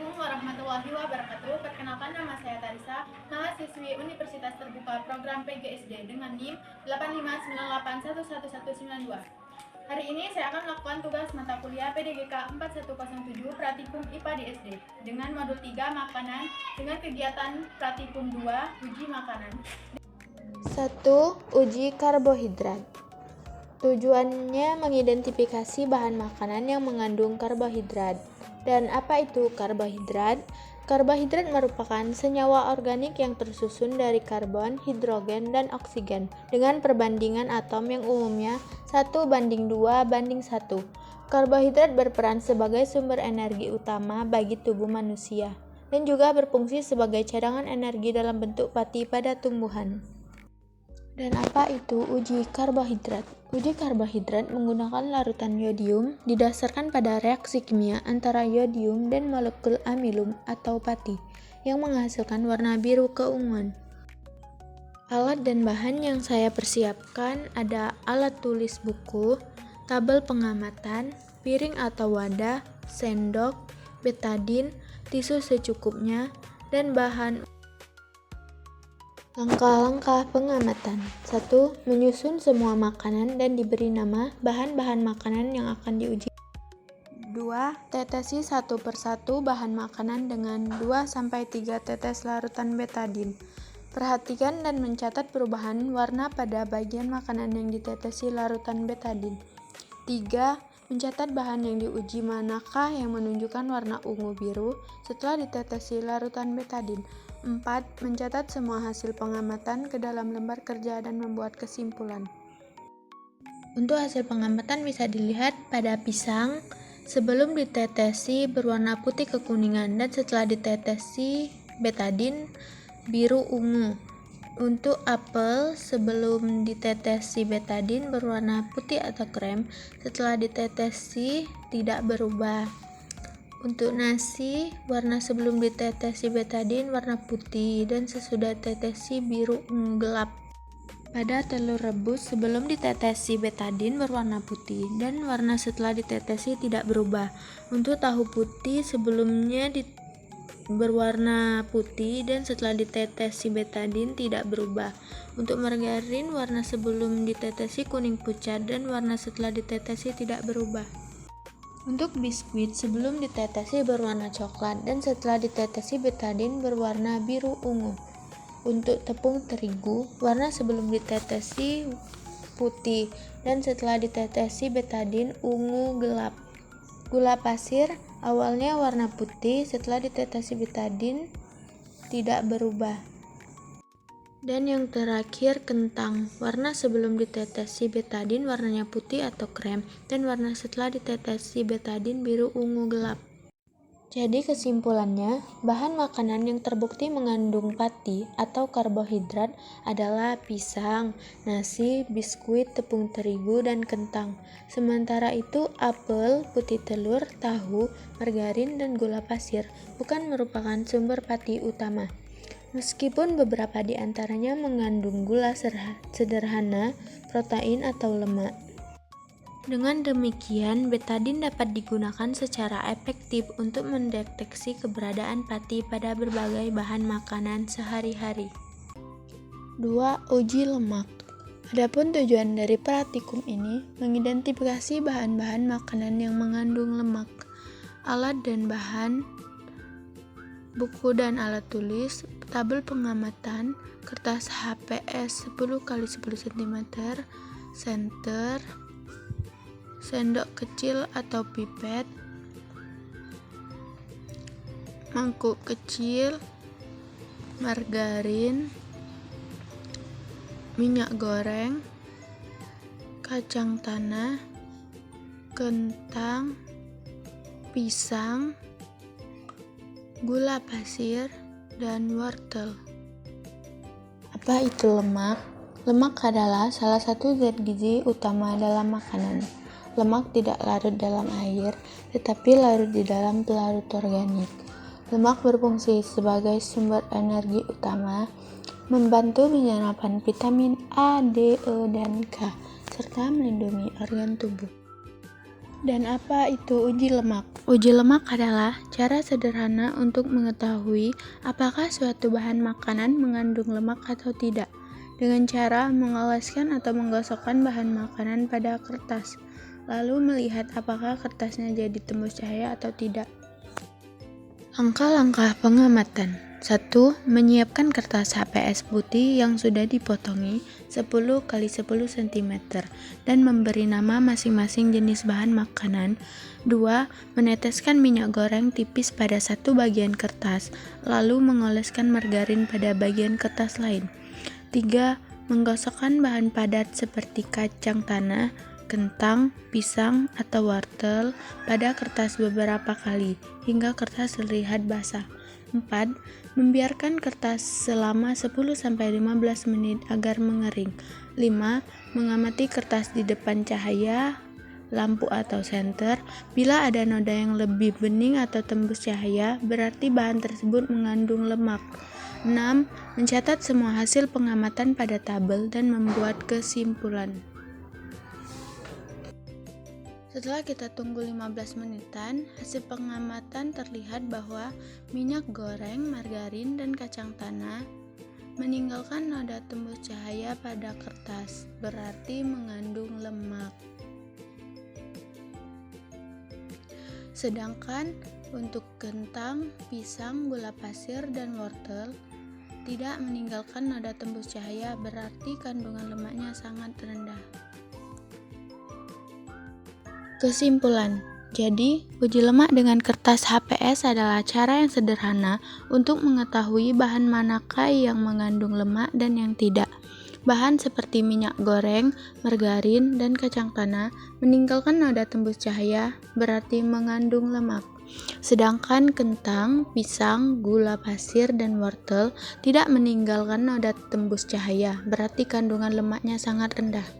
Assalamualaikum warahmatullahi wabarakatuh. Perkenalkan, nama saya Tarisa, mahasiswi Universitas Terbuka Program PGSD dengan NIM 859811192. Hari ini saya akan melakukan tugas mata kuliah PDGK 4107 Pratikum IPA di SD dengan modul 3 makanan dengan kegiatan Pratikum 2 uji makanan. 1. Uji karbohidrat. Tujuannya mengidentifikasi bahan makanan yang mengandung karbohidrat. Dan apa itu karbohidrat? Karbohidrat merupakan senyawa organik yang tersusun dari karbon, hidrogen, dan oksigen dengan perbandingan atom yang umumnya 1:2:1. Karbohidrat berperan sebagai sumber energi utama bagi tubuh manusia dan juga berfungsi sebagai cadangan energi dalam bentuk pati pada tumbuhan. Dan apa itu uji karbohidrat? Uji karbohidrat menggunakan larutan yodium didasarkan pada reaksi kimia antara yodium dan molekul amilum atau pati yang menghasilkan warna biru keunguan. Alat dan bahan yang saya persiapkan ada alat tulis buku, tabel pengamatan, piring atau wadah, sendok, betadin, tisu secukupnya, dan bahan. Langkah-langkah pengamatan. 1. Menyusun semua makanan dan diberi nama bahan-bahan makanan yang akan diuji. 2. Tetesi satu persatu bahan makanan dengan 2-3 tetes larutan betadin. Perhatikan dan mencatat perubahan warna pada bagian makanan yang ditetesi larutan betadin. 3. Mencatat bahan yang diuji manakah yang menunjukkan warna ungu biru setelah ditetesi larutan betadin. 4. Mencatat semua hasil pengamatan ke dalam lembar kerja dan membuat kesimpulan. Untuk hasil pengamatan bisa dilihat pada pisang, sebelum ditetesi berwarna putih kekuningan dan setelah ditetesi betadin biru ungu. Untuk apel, sebelum ditetesi betadin berwarna putih atau krem, setelah ditetesi tidak berubah. Untuk nasi, warna sebelum ditetesi betadin warna putih dan sesudah tetesi biru ungu gelap. Pada telur rebus, sebelum ditetesi betadin berwarna putih dan warna setelah ditetesi tidak berubah. Untuk tahu putih, sebelumnya berwarna putih dan setelah ditetesi betadin tidak berubah. Untuk margarin, warna sebelum ditetesi kuning pucat dan warna setelah ditetesi tidak berubah. Untuk biskuit, sebelum ditetesi berwarna coklat dan setelah ditetesi betadin berwarna biru ungu. Untuk tepung terigu, warna sebelum ditetesi putih dan setelah ditetesi betadin ungu gelap. Gula pasir, awalnya warna putih, setelah ditetesi betadin tidak berubah. Dan yang terakhir kentang, warna sebelum ditetesi betadin warnanya putih atau krem dan warna setelah ditetesi betadin biru ungu gelap. Jadi kesimpulannya, bahan makanan yang terbukti mengandung pati atau karbohidrat adalah pisang, nasi, biskuit, tepung terigu, dan kentang. Sementara itu apel, putih telur, tahu, margarin, dan gula pasir bukan merupakan sumber pati utama. Meskipun beberapa di antaranya mengandung gula sederhana, protein atau lemak. Dengan demikian, betadin dapat digunakan secara efektif untuk mendeteksi keberadaan pati pada berbagai bahan makanan sehari-hari. 2. Uji lemak. Adapun tujuan dari praktikum ini mengidentifikasi bahan-bahan makanan yang mengandung lemak. Alat dan bahan: buku dan alat tulis, tabel pengamatan, kertas HPS 10x10 cm, senter, sendok kecil atau pipet, mangkuk kecil, margarin, minyak goreng, kacang tanah, kentang, pisang, gula pasir, dan wortel. Apa itu lemak? Lemak adalah salah satu zat gizi utama dalam makanan. Lemak tidak larut dalam air, tetapi larut di dalam pelarut organik. Lemak berfungsi sebagai sumber energi utama, membantu penyerapan vitamin A, D, E, dan K, serta melindungi organ tubuh. Dan apa itu uji lemak? Uji lemak adalah cara sederhana untuk mengetahui apakah suatu bahan makanan mengandung lemak atau tidak, dengan cara mengoleskan atau menggosokkan bahan makanan pada kertas, lalu melihat apakah kertasnya jadi tembus cahaya atau tidak. Langkah-langkah pengamatan. 1. Menyiapkan kertas HPS putih yang sudah dipotongi 10 x 10 cm dan memberi nama masing-masing jenis bahan makanan. 2. Meneteskan minyak goreng tipis pada satu bagian kertas, lalu mengoleskan margarin pada bagian kertas lain. 3. Menggosokkan bahan padat seperti kacang tanah, kentang, pisang, atau wortel pada kertas beberapa kali hingga kertas terlihat basah. 4. Membiarkan kertas selama 10-15 menit agar mengering. 5. Mengamati kertas di depan cahaya, lampu atau senter. Bila ada noda yang lebih bening atau tembus cahaya, berarti bahan tersebut mengandung lemak. 6. Mencatat semua hasil pengamatan pada tabel dan membuat kesimpulan. Setelah kita tunggu 15 menitan, hasil pengamatan terlihat bahwa minyak goreng, margarin, dan kacang tanah meninggalkan noda tembus cahaya pada kertas, berarti mengandung lemak. Sedangkan untuk kentang, pisang, gula pasir, dan wortel tidak meninggalkan noda tembus cahaya, berarti kandungan lemaknya sangat rendah. Kesimpulan, jadi uji lemak dengan kertas HPS adalah cara yang sederhana untuk mengetahui bahan manakah yang mengandung lemak dan yang tidak. Bahan seperti minyak goreng, margarin, dan kacang tanah meninggalkan noda tembus cahaya, berarti mengandung lemak. Sedangkan kentang, pisang, gula pasir, dan wortel tidak meninggalkan noda tembus cahaya, berarti kandungan lemaknya sangat rendah.